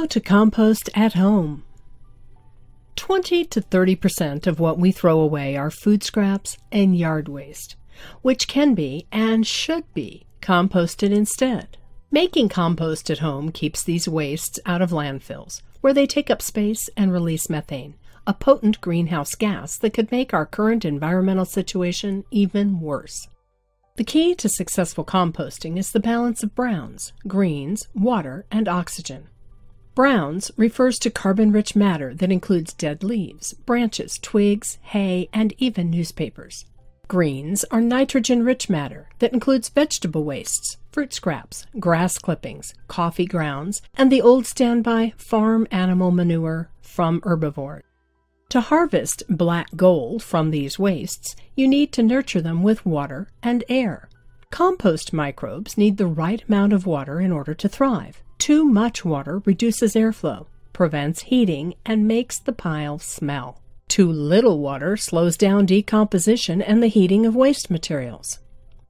How to compost at home. 20 to 30% of what we throw away are food scraps and yard waste, which can be and should be composted instead. Making compost at home keeps these wastes out of landfills, where they take up space and release methane, a potent greenhouse gas that could make our current environmental situation even worse. The key to successful composting is the balance of browns, greens, water, and oxygen. Browns refers to carbon-rich matter that includes dead leaves, branches, twigs, hay, and even newspapers. Greens are nitrogen-rich matter that includes vegetable wastes, fruit scraps, grass clippings, coffee grounds, and the old standby farm animal manure from herbivores. To harvest black gold from these wastes, you need to nurture them with water and air. Compost microbes need the right amount of water in order to thrive. Too much water reduces airflow, prevents heating, and makes the pile smell. Too little water slows down decomposition and the heating of waste materials.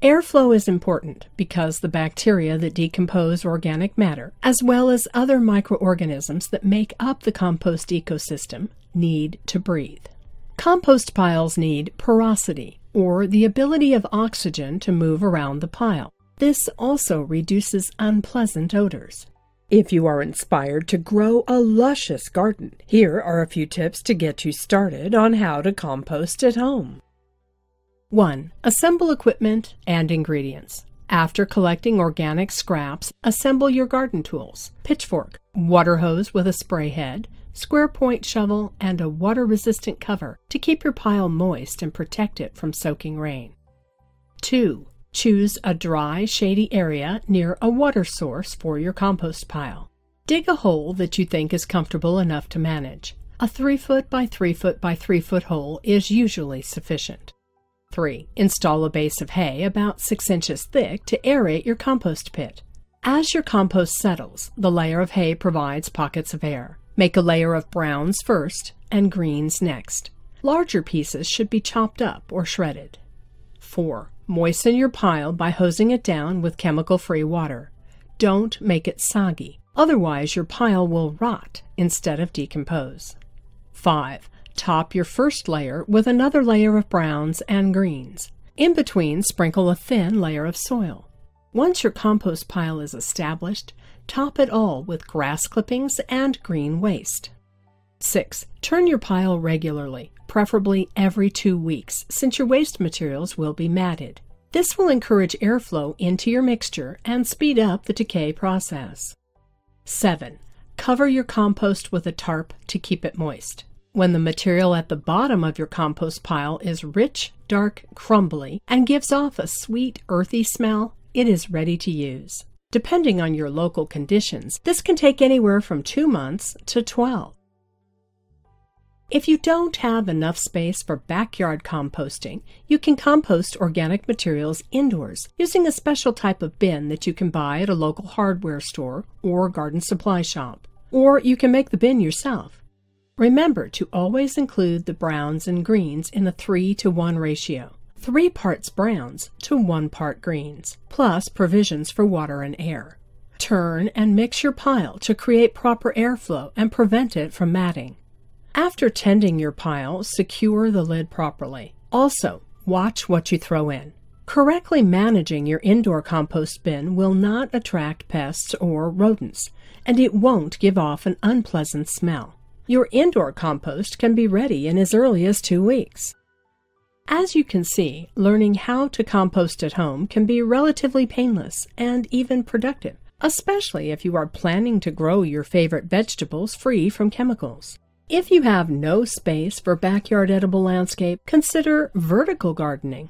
Airflow is important because the bacteria that decompose organic matter, as well as other microorganisms that make up the compost ecosystem, need to breathe. Compost piles need porosity, or the ability of oxygen to move around the pile. This also reduces unpleasant odors. If you are inspired to grow a luscious garden, here are a few tips to get you started on how to compost at home. 1. Assemble equipment and ingredients. After collecting organic scraps, assemble your garden tools: pitchfork, water hose with a spray head, square point shovel, and a water-resistant cover to keep your pile moist and protect it from soaking rain. 2. Choose a dry, shady area near a water source for your compost pile. Dig a hole that you think is comfortable enough to manage. A 3-foot by 3-foot by 3-foot hole is usually sufficient. 3. Install a base of hay about 6 inches thick to aerate your compost pit. As your compost settles, the layer of hay provides pockets of air. Make a layer of browns first and greens next. Larger pieces should be chopped up or shredded. 4. Moisten your pile by hosing it down with chemical-free water. Don't make it soggy, otherwise your pile will rot instead of decompose. 5. Top your first layer with another layer of browns and greens. In between, sprinkle a thin layer of soil. Once your compost pile is established, top it all with grass clippings and green waste. 6. Turn your pile regularly, preferably every 2 weeks, since your waste materials will be matted. This will encourage airflow into your mixture and speed up the decay process. 7. Cover your compost with a tarp to keep it moist. When the material at the bottom of your compost pile is rich, dark, crumbly, and gives off a sweet, earthy smell, it is ready to use. Depending on your local conditions, this can take anywhere from 2 months to 12. If you don't have enough space for backyard composting, you can compost organic materials indoors using a special type of bin that you can buy at a local hardware store or garden supply shop. Or you can make the bin yourself. Remember to always include the browns and greens in a 3-to-1 ratio. 3 parts browns to 1 part greens, plus provisions for water and air. Turn and mix your pile to create proper airflow and prevent it from matting. After tending your pile, secure the lid properly. Also, watch what you throw in. Correctly managing your indoor compost bin will not attract pests or rodents, and it won't give off an unpleasant smell. Your indoor compost can be ready in as early as 2 weeks. As you can see, learning how to compost at home can be relatively painless and even productive, especially if you are planning to grow your favorite vegetables free from chemicals. If you have no space for backyard edible landscape, consider vertical gardening.